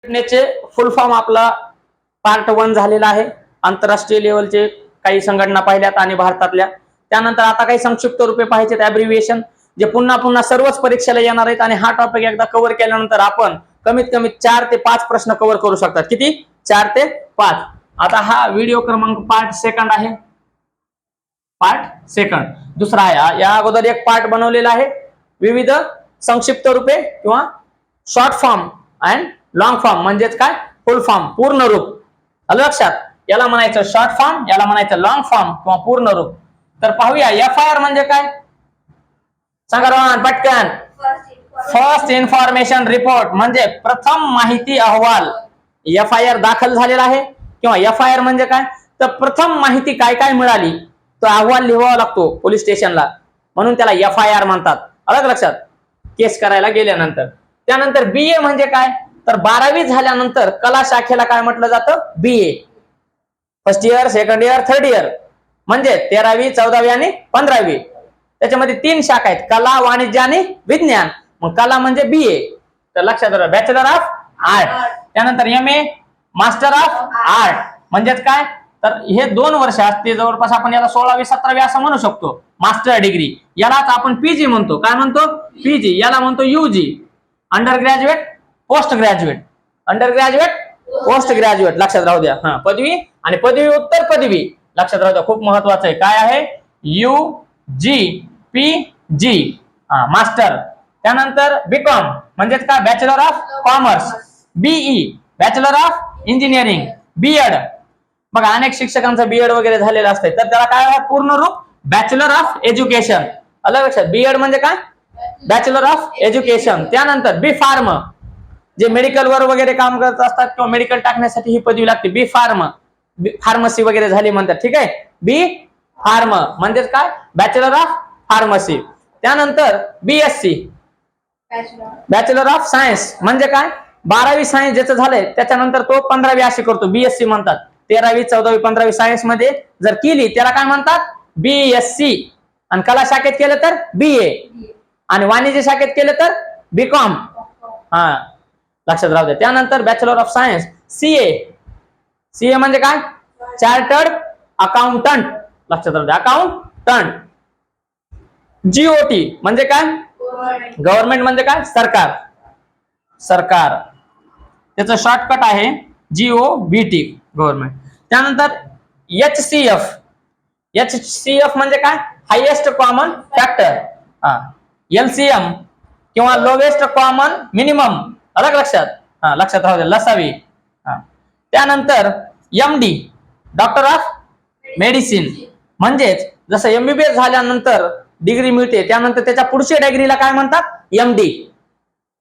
घटनेचे फुल फॉर्म आपला पार्ट 1 झालेला आहे. आंतरराष्ट्रीय लेवलचे काही संघटना पाहिल्यात आणि भारतातल्या. त्यानंतर आता काही संक्षिप्त रूपे पाहायचे ॲब्रिव्हिएशन जे पुन्हा पुन्हा सर्वच परीक्षेला येणार आहेत. आणि हा टॉपिक एकदा कव्हर केल्यानंतर आपण कमीत कमी 4 ते 5 प्रश्न कव्हर करू शकतात. किती? 4 ते 5. आता हा व्हिडिओ क्रमांक पार्ट 2 आहे. पार्ट 2 दुसरा आहे. या अगोदर एक पार्ट बनवलेला आहे. विविध संक्षिप्त रूपे किंवा short form and long form म्हणजेच काय? फुल फॉर्म, पूर्ण रूप. आलं लक्षात? याला म्हणायचं शॉर्ट फॉर्म, याला म्हणायचं लॉंग फॉर्म किंवा पूर्ण रूप. तर पाहूया FIR म्हणजे काय? सांगा रोहन पटकन. फर्स्ट इन्फॉर्मेशन रिपोर्ट म्हणजे प्रथम माहिती अहवाल. FIR दाखल झालेला आहे किंवा FIR म्हणजे काय? तर प्रथम माहिती काय काय मिळाली तो अहवाल लिहावा लागतो पोलीस स्टेशनला, म्हणून त्याला FIR म्हणतात. आलं लक्षात? केस करायला गेल्यानंतर. त्यानंतर BA म्हणजे काय? तर 12वी झाल्यानंतर कला शाखेला काय म्हटलं जातं? BA. First year, second year, third year म्हणजे 13वी, 14वी आणि 15वी. त्याच्यामध्ये 3 शाखा आहेत, कला, वाणिज्य आणि विज्ञान. मग कला म्हणजे BA. तर लक्षात ठेवा, बॅचलर ऑफ आर्ट. त्यानंतर MA, मास्टर ऑफ आर्ट म्हणजेच काय? तर हे 2 वर्ष असते जवळपास. आपण याला 16वी 17वी असं म्हणू शकतो. मास्टर डिग्री यालाच आपण PG म्हणतो. काय म्हणतो? PG. याला म्हणतो UG, under graduate, post graduate. Under graduate, post graduate लक्षात राहू द्या. पदवी आणि पदवी उत्तर पदवी लक्षात राहू द्या, खूप महत्वाचं आहे. काय आहे? UG, PG master. त्यानंतर BCom म्हणजेच काय? Bachelor of commerce. BE bachelor of engineering. BEd बघा, अनेक शिक्षकांचं BEd वगैरे झालेलं असतं, तर त्याला काय आहे? पूर्ण रूप बॅचलर ऑफ एज्युकेशन. आलं लक्षात? BEd म्हणजे काय? Bachelor of education. त्यानंतर B फार्म जे मेडिकल वर वगैरे काम करत असतात किंवा मेडिकल टाकण्यासाठी ही पदवी लागते. B फार्म, फार्मसी वगैरे झाली म्हणतात. ठीक आहे? B फार्म म्हणजेच काय? Bachelor of pharmacy. त्यानंतर BSc बॅचलर ऑफ सायन्स म्हणजे काय? 12वी सायन्स ज्याचं झालंय त्याच्यानंतर तो 15वी अशी करतो. BSc म्हणतात. 13वी, 14वी, 15वी सायन्स मध्ये जर केली त्याला काय म्हणतात? BSc. आणि कला शाखेत केलं तर BA. आणि वाणिज्य शाखेत केलं तर BCom. लक्षात राहू द्या. त्यानंतर बॅचलर ऑफ सायन्स CA म्हणजे काय? Chartered accountant. लक्षात राहू द्या, अकाउंटंट. GOT म्हणजे काय? गव्हर्नमेंट म्हणजे काय? सरकार. सरकार त्याचं शॉर्टकट आहे GOVT, गव्हर्नमेंट. त्यानंतर HCF म्हणजे काय? Highest common factor. LCM किंवा लोवेस्ट कॉमन मिनिमम. अलग लक्षात? लक्षात राहू द्या, लसावी. त्यानंतर MD डॉक्टर ऑफ मेडिसिन म्हणजेच जसं MBBS झाल्यानंतर डिग्री मिळते त्यानंतर त्याच्या पुढच्या डिग्रीला काय म्हणतात? MD.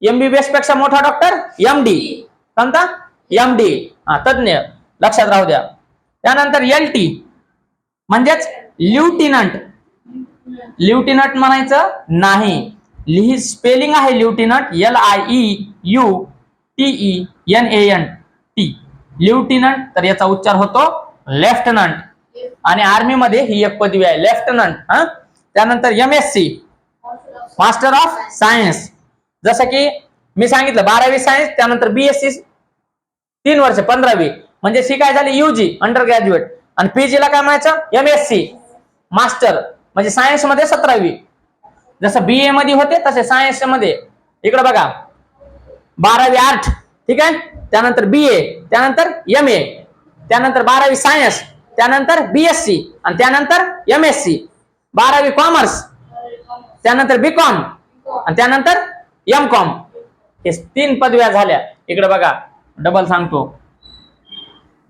MBBS पेक्षा मोठा डॉक्टर MD. कोणता? MD. तज्ञ. लक्षात राहू द्या. त्यानंतर LT म्हणजेच ल्युटिनंट. ल्युटिनंट म्हणायचं नाही, स्पेलिंग आहे ल्युटिनंट LIEUTENANT. ल्युटिनंट. तर याचा उच्चार होतो लेफ्टनंट. आणि आर्मी मध्ये ही एक पदवी आहे, लेफ्टनंट. त्यानंतर MSc मास्टर ऑफ सायन्स. जसं की मी सांगितलं 12वी सायन्स, त्यानंतर BSc 3 वर्ष 15वी म्हणजे सी काय झाली? UG under graduate. आणि PG ला काय म्हणायचं? MSc मास्टर म्हणजे सायन्स मध्ये 17वी. जसं BA मध्ये होते तसे सायन्स मध्ये. इकडे बघा, 12वी आर्ट. ठीक आहे? त्यानंतर BA, त्यानंतर MA, त्यानंतर 12वी सायन्स, त्यानंतर BSc आणि त्यानंतर MSc. 12वी कॉमर्स, त्यानंतर BCom आणि त्यानंतर MCom. हे 3 पदव्या झाल्या. इकडे बघा, डबल सांगतो.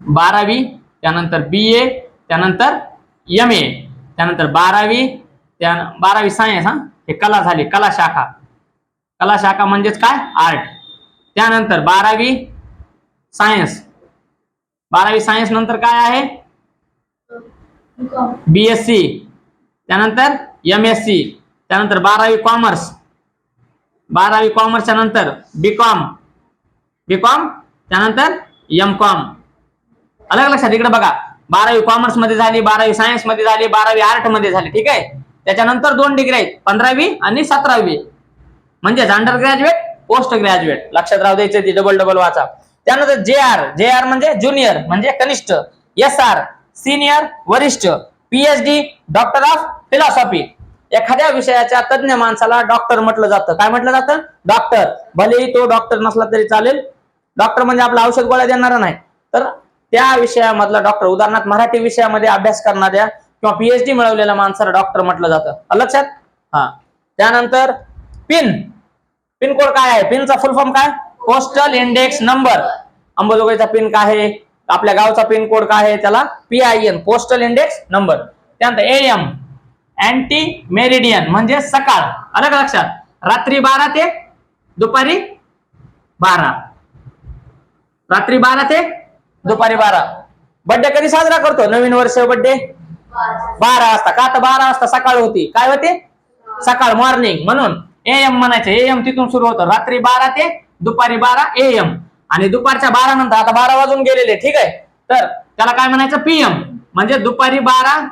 12वी, त्यानंतर BA, त्यानंतर MA, त्यानंतर 12वी सायन्स. हे कला झाली, कला शाखा. कला शाखा म्हणजेच काय? आर्ट. त्यानंतर 12वी सायन्स. 12वी सायन्स नंतर काय आहे? BSc, त्यानंतर MSc, त्यानंतर 12वी कॉमर्स. 12वी कॉमर्सच्या नंतर BCom, त्यानंतर MCom. अलग लक्षात? इकडे बघा, 12वी कॉमर्स मध्ये झाली, 12वी सायन्स मध्ये झाली, 12वी आर्ट मध्ये झाली. ठीक आहे? त्याच्यानंतर 2 डिग्री आहेत, 15वी आणि 17वी. म्हणजे अंडर ग्रॅज्युएट, पोस्ट ग्रॅज्युएट. लक्षात राहू द्यायचं, ती डबल वाचा. त्यानंतर जे आर म्हणजे ज्युनियर म्हणजे कनिष्ठ, SR सिनियर वरिष्ठ, PhD डॉक्टर ऑफ फिलॉसॉफी. एखाद्या विषयाच्या तज्ञ माणसाला डॉक्टर म्हटलं जातं. काय म्हटलं जातं? डॉक्टर. भलेही तो डॉक्टर नसला तरी चालेल. डॉक्टर म्हणजे आपला औषध गोळ्या देणारा नाही, तर त्या विषयामधला डॉक्टर. उदाहरणार्थ मराठी विषयामध्ये अभ्यास करणाऱ्या किंवा PhD मिळवलेल्या माणसाला डॉक्टर म्हटलं जातं. लक्षात? हा. त्यानंतर पिन कोड काय आहे? पिनचा फुल फॉर्म काय? Postal index number. अंबाजोगाईचा पिन काय आहे? आपल्या गावचा पिन कोड काय आहे? त्याला PIN पोस्टल इंडेक्स नंबर. त्यानंतर AM अँटी मेरिडियन म्हणजे सकाळ. अलग लक्षात? रात्री 12 ते दुपारी 12. रात्री 12 ते दुपारी 12. बर्थडे कधी साजरा करतो? नवीन वर्ष बर्थडे 12 वाजता. का तर 12 वाजता सकाळ होती. काय होते? सकाळ, मॉर्निंग. म्हणून AM म्हणायचे. AM तिथून सुरू होतं. रात्री 12 ते दुपारी 12 AM. आणि दुपारच्या 12 नंतर, आता 12 वाजून गेलेले, ठीक आहे, तर त्याला काय म्हणायचं? PM म्हणजे दुपारी 12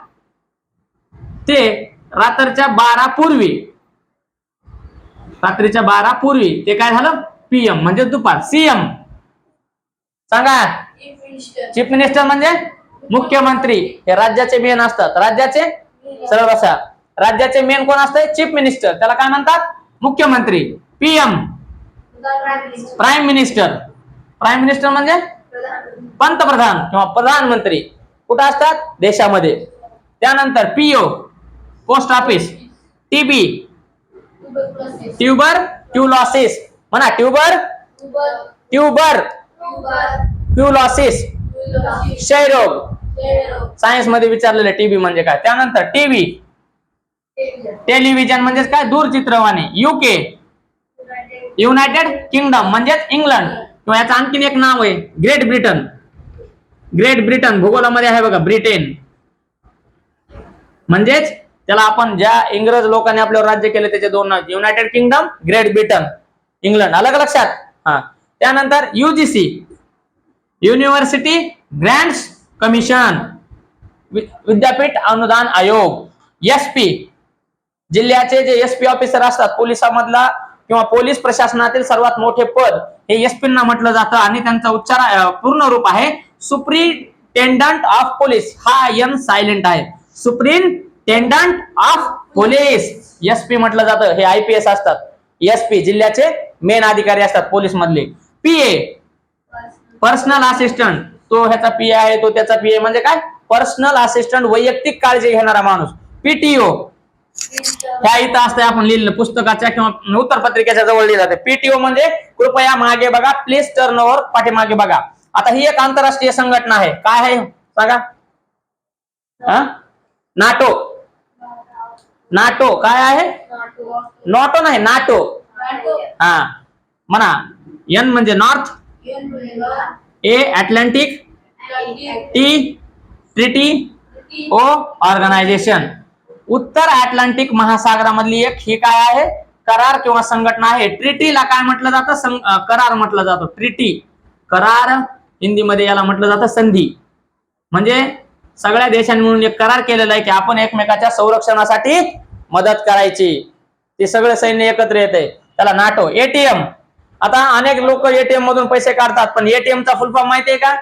ते रात्रीच्या 12 पूर्वी. रात्रीच्या 12 पूर्वी ते काय झालं? PM म्हणजे दुपार. CM सांगा. चीफ मिनिस्टर म्हणजे मुख्यमंत्री. हे राज्याचे मेन असतात. राज्याचे, सरळ बसा, राज्याचे मेन कोण असते? Chief minister. त्याला काय म्हणतात? मुख्यमंत्री. PM prime minister. Prime minister म्हणजे पंतप्रधान किंवा प्रधानमंत्री. कुठं असतात? देशामध्ये. त्यानंतर PO post office. TB tuberculosis. म्हणा ट्युबरक्युलोसिस क्षयरोग. सायन्स मध्ये विचारलेले TB म्हणजे काय. त्यानंतर TV टेलिव्हिजन म्हणजे काय? दूरचित्रवाणी. UK युनायटेड किंगडम म्हणजेच इंग्लंड, किंवा याचं आणखीन एक नाव आहे ग्रेट ब्रिटन. ग्रेट ब्रिटन भूगोलामध्ये आहे बघा, ब्रिटेन. म्हणजेच त्याला आपण ज्या इंग्रज लोकांनी आपल्यावर राज्य केले त्याचे दोन नाव, United Kingdom, Great Britain, England. अलग लक्षात? हा. त्यानंतर UGC युनिव्हर्सिटी ग्रँट्स कमिशन विद्यापीठ अनुदान आयोग. SP जिल्ह्याचे जे SP ऑफिसर असतात, पोलिसामधला किंवा पोलीस प्रशासनातील सर्वात मोठे पद हे SP ना म्हटलं जातं. आणि त्यांचा उच्चार पूर्ण रूप आहे सुप्रिंटेंडंट ऑफ पोलीस. हा N सायलेंट आहे. सुप्रिंटेंडंट ऑफ पोलीस SP म्हटलं जातं. हे IPS असतात. SP जिल्ह्याचे मेन अधिकारी असतात पोलीस मधले. PA personal assistant. तो ह्याचा PA आहे, तो त्याचा PA म्हणजे काय? पर्सनल असिस्टंट, वैयक्तिक काळजी घेणारा माणूस. PTO ह्या इथं असते, आपण लिहिलं पुस्तकाच्या किंवा उत्तर पत्रिकेच्या जवळ लिहिलं जाते. PTO म्हणजे कृपया मागे बघा, प्लीज टर्न ओव्हर, पाठीमागे बघा. आता ही एक आंतरराष्ट्रीय संघटना आहे. काय आहे सांगा? नाटो. नाटो काय आहे? नॉटो नाही, नाटो. हा म्हणा. N म्हणजे north, A Atlantic, T treaty, O organisation. उत्तर अटलांटिक महासागरामधली एक ही काय आहे? करार किंवा संघटना आहे. ट्रिटीला काय म्हटलं जातं? करार म्हटलं जातं. ट्रिटी करार, हिंदीमध्ये याला म्हटलं जातं संधी. म्हणजे सगळ्या देशांनी मिळून एक करार केलेला आहे की आपण एकमेकाच्या संरक्षणासाठी मदत करायची. ते सगळं सैन्य एकत्र येते, त्याला नाटो. ATM. आता अनेक लोक ATM मधून पैसे काढतात, पण ATM चा फुल फॉर्म माहितीये का?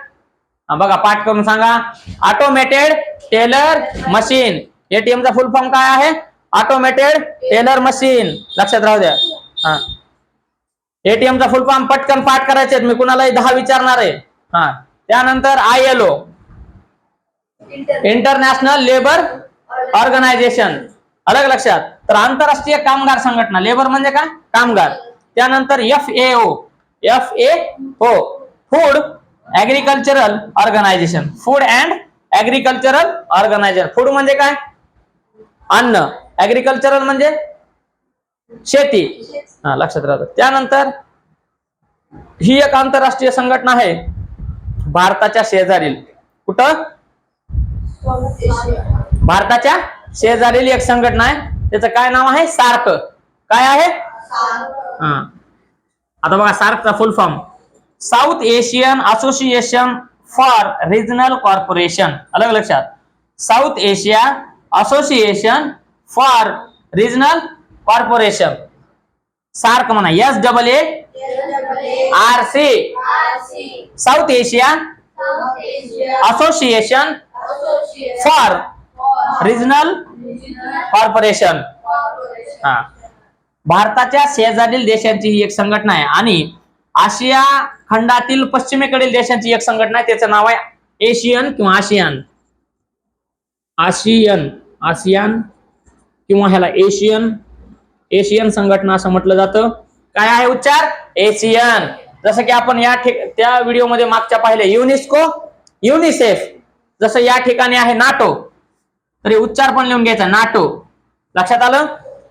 बघा, पाठ करून सांगा. Automated teller machine. ATM चा फुल फॉर्म काय आहे? Automated teller machine. लक्षात राहू द्या. हा. ATM चा फुल फॉर्म पटकन पाठ करायचे, मी कुणालाही 10 विचारणार आहे. हा. त्यानंतर ILO इंटरनॅशनल लेबर ऑर्गनायझेशन. अलग लक्षात? तर आंतरराष्ट्रीय कामगार संघटना. लेबर म्हणजे काय? कामगार. त्यानंतर FAO food agricultural organisation. Food and agricultural organisation. Food म्हणजे काय? अन्न. ऍग्रिकल्चरल म्हणजे शेती. हा, लक्षात राहतं. त्यानंतर ही एक आंतरराष्ट्रीय संघटना आहे भारताच्या शेजारील. कुठं? भारताच्या शेजारील एक संघटना आहे. त्याचं काय नाव आहे? सार्क. काय आहे? हा. आता बघा, सार्कचा full form South Asian Association for Regional Corporation. अलग लक्षात? South Asia Association for Regional Corporation. SAARC म्हणा. SAA RC South Asia Association for Regional Corporation. हा, भारताच्या शेजारील देशांची ही एक संघटना आहे आणि आशिया खंडातील पश्चिमेकडील देशांची एक संघटना आहे. त्याचं नाव आहे एशियन किंवा आशियान. आसियान किंवा ह्याला एशियन संघटना असं म्हटलं जातं. काय आहे उच्चार? एशियन. जसं की आपण त्या व्हिडिओमध्ये मागच्या पाहिले युनेस्को, युनिसेफ. जसं या ठिकाणी आहे नाटो, तरी उच्चार पण लिहून घ्यायचा नाटो. लक्षात आलं?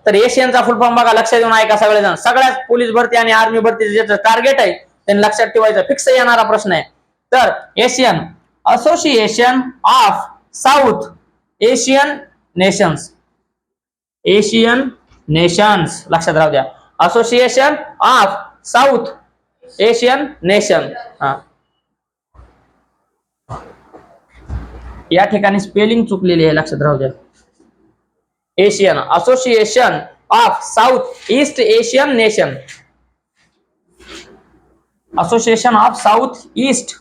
तर एशियनचा फुल फॉर्म बघा, लक्ष देऊन ऐका सगळेजण. सगळ्यात पोलीस भरती आणि आर्मी भरती ज्याचं टार्गेट आहे त्यांनी लक्षात ठेवायचं, फिक्स येणारा प्रश्न आहे. तर Asian association of south Asian nations. Asian nations लक्षात राहू द्या. Association of south Asian nation. हा, या ठिकाणी स्पेलिंग चुकलेली आहे, लक्षात राहू द्या. Asian association of south east Asian nation. Association of south east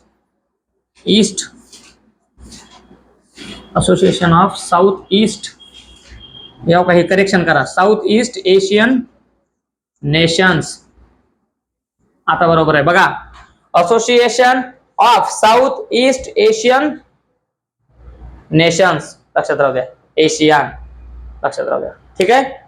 association of south east. याव काही करेक्शन करा, साउथ ईस्ट एशियन नेशन्स. आता बरोबर आहे बघा. Association of south east Asian nations लक्षात राहू द्या. एशियन लक्षात राहू द्या. ठीक आहे.